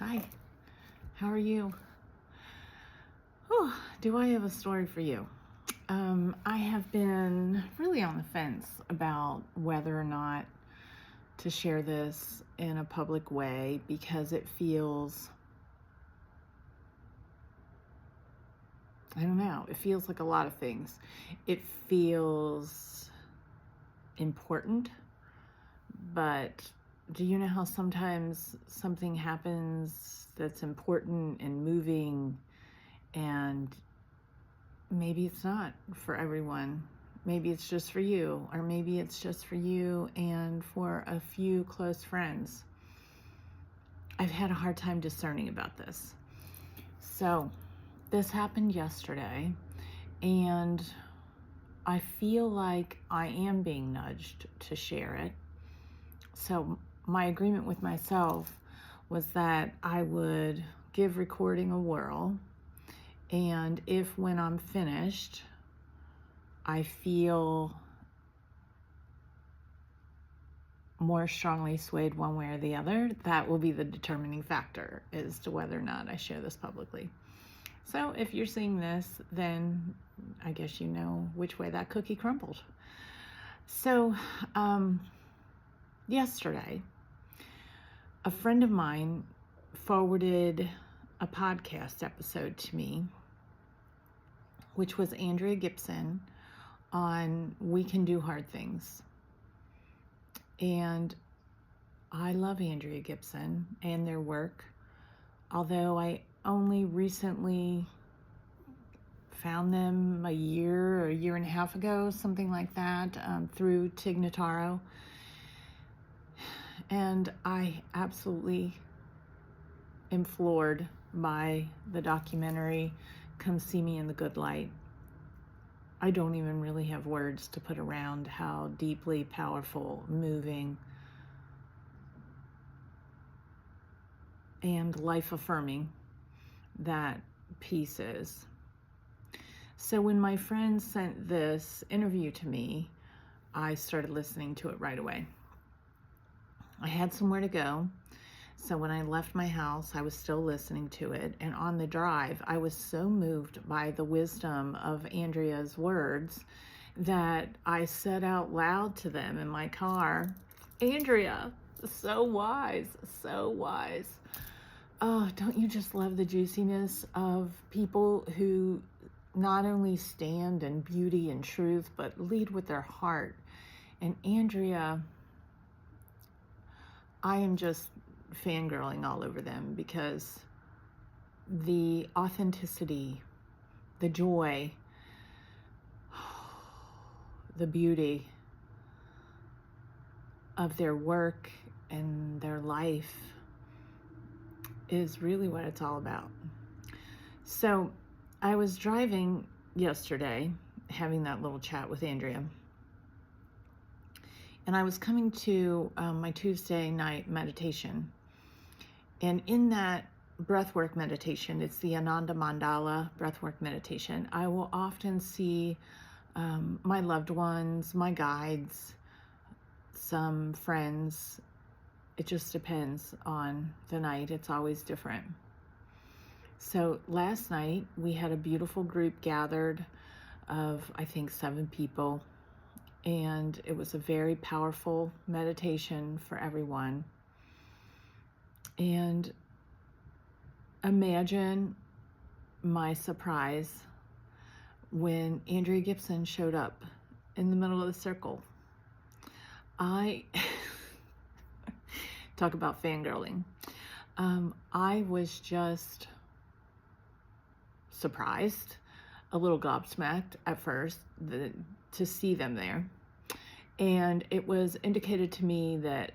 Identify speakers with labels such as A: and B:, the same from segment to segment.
A: Hi, how are you? Whew, do I have a story for you? I have been really on the fence about whether or not to share this in a public way because it feels, I don't know, it feels like a lot of things. It feels important, but do you know how sometimes something happens that's important and moving and maybe it's not for everyone. Maybe it's just for you, or maybe it's just for you and for a few close friends. I've had a hard time discerning about this. So, this happened yesterday, and I feel like I am being nudged to share it. So, my agreement with myself was that I would give recording a whirl, and if when I'm finished, I feel more strongly swayed one way or the other, that will be the determining factor as to whether or not I share this publicly. So if you're seeing this, then I guess you know which way that cookie crumbled. So yesterday, a friend of mine forwarded a podcast episode to me, which was Andrea Gibson on We Can Do Hard Things. And I love Andrea Gibson and their work, although I only recently found them a year or a year and a half ago, something like that, through Tig Notaro. And I absolutely am floored by the documentary Come See Me in the Good Light. I don't even really have words to put around how deeply powerful, moving, and life-affirming that piece is. So when my friend sent this interview to me, I started listening to it right away. I had somewhere to go, so when I left my house, I was still listening to it. And on the drive, I was so moved by the wisdom of Andrea's words that I said out loud to them in my car, Andrea, so wise, so wise. Oh, don't you just love the juiciness of people who not only stand in beauty and truth, but lead with their heart? And Andrea, I am just fangirling all over them because the authenticity, the joy, the beauty of their work and their life is really what it's all about. So I was driving yesterday, having that little chat with Andrea, and I was coming to my Tuesday night meditation. And in that breathwork meditation, it's the Ananda Mandala breathwork meditation, I will often see my loved ones, my guides, some friends. It just depends on the night. It's always different. So last night we had a beautiful group gathered of, I think, 7 people. And it was a very powerful meditation for everyone. And imagine my surprise when Andrea Gibson showed up in the middle of the circle. I talk about fangirling. I was just surprised, a little gobsmacked at first to see them there. And it was indicated to me that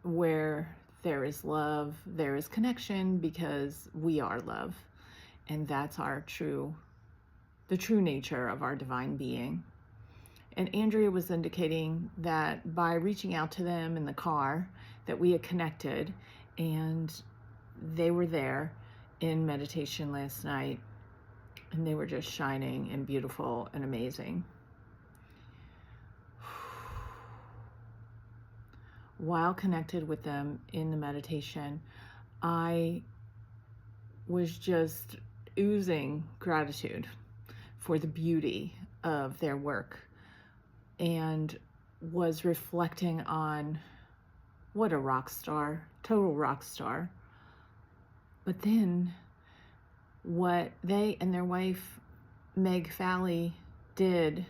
A: where there is love, there is connection, because we are love. And that's the true nature of our divine being. And Andrea was indicating that by reaching out to them in the car, that we had connected, and they were there in meditation last night, and they were just shining and beautiful and amazing. While connected with them in the meditation, I was just oozing gratitude for the beauty of their work and was reflecting on what a rock star, total rock star. But then what they and their wife, Meg Fally, did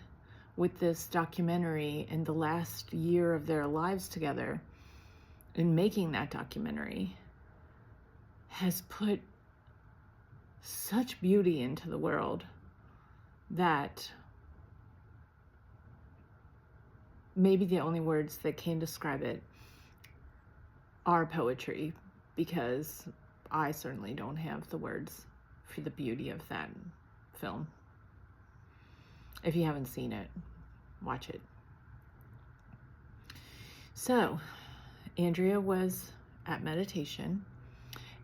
A: with this documentary in the last year of their lives together in making that documentary has put such beauty into the world that maybe the only words that can describe it are poetry, because I certainly don't have the words for the beauty of that film. If you haven't seen it, watch it. So, Andrea was at meditation,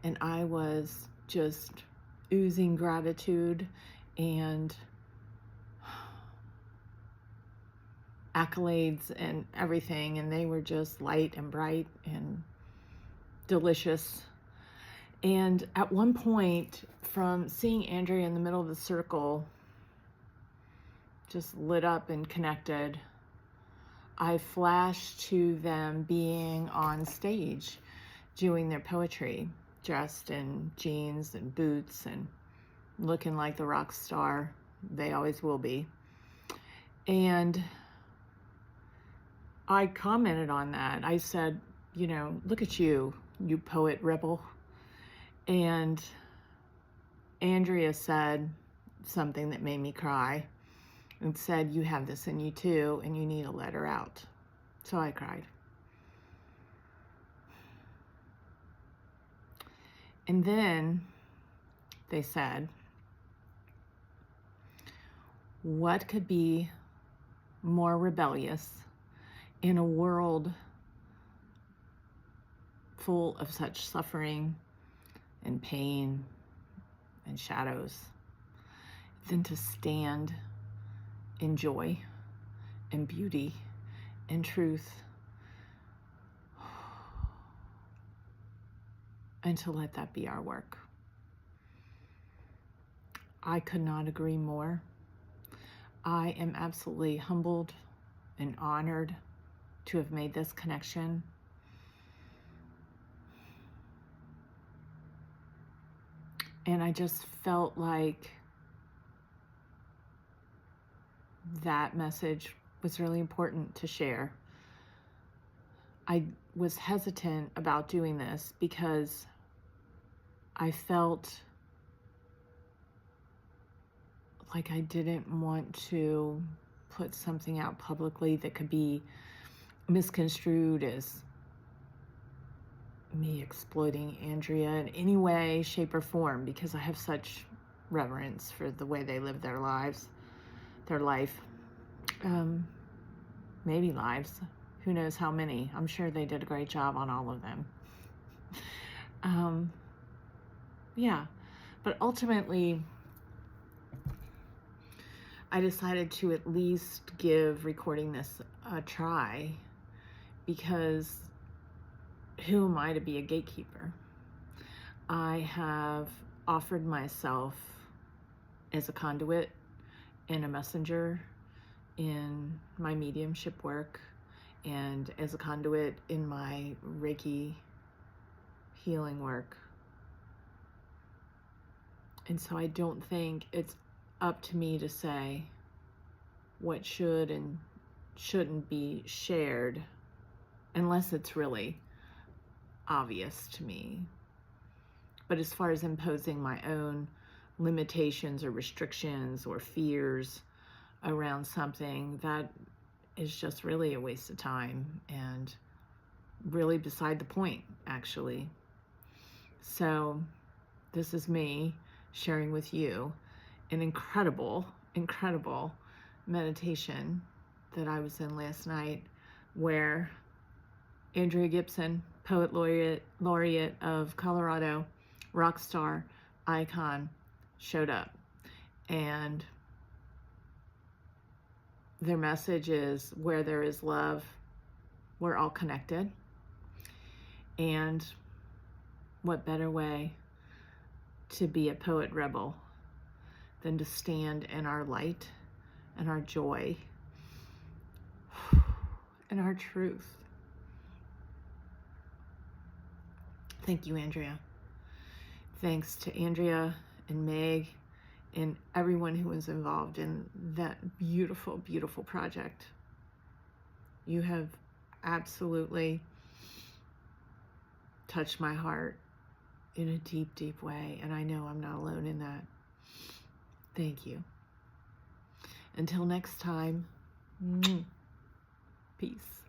A: and I was just oozing gratitude and accolades and everything, and they were just light and bright and delicious. And at one point, from seeing Andrea in the middle of the circle, just lit up and connected, I flashed to them being on stage doing their poetry, dressed in jeans and boots and looking like the rock star they always will be. And I commented on that. I said, look at you, you poet rebel. And Andrea said something that made me cry and said, you have this in you too, and you need to let her out. So I cried. And then they said, what could be more rebellious in a world full of such suffering and pain and shadows than to stand in joy and beauty and truth, and to let that be our work. I could not agree more. I am absolutely humbled and honored to have made this connection. And I just felt like that message was really important to share. I was hesitant about doing this because I felt like I didn't want to put something out publicly that could be misconstrued as me exploiting Andrea in any way, shape, or form, because I have such reverence for the way they live their lives, their life. Maybe lives. Who knows how many? I'm sure they did a great job on all of them. Yeah, but ultimately, I decided to at least give recording this a try, because who am I to be a gatekeeper? I have offered myself as a conduit and a messenger in my mediumship work, and as a conduit in my Reiki healing work. And so I don't think it's up to me to say what should and shouldn't be shared, unless it's really obvious to me. But as far as imposing my own limitations or restrictions or fears around something, that is just really a waste of time and really beside the point, actually. So this is me sharing with you an incredible meditation that I was in last night, where Andrea Gibson, poet laureate of Colorado, rock star, icon, showed up. And their message is, where there is love, we're all connected. And what better way to be a poet rebel than to stand in our light and our joy and our truth. Thank you, Andrea. Thanks to Andrea and Meg and everyone who was involved in that beautiful, beautiful project. You have absolutely touched my heart in a deep, deep way, and I know I'm not alone in that. Thank you. Until next time, peace.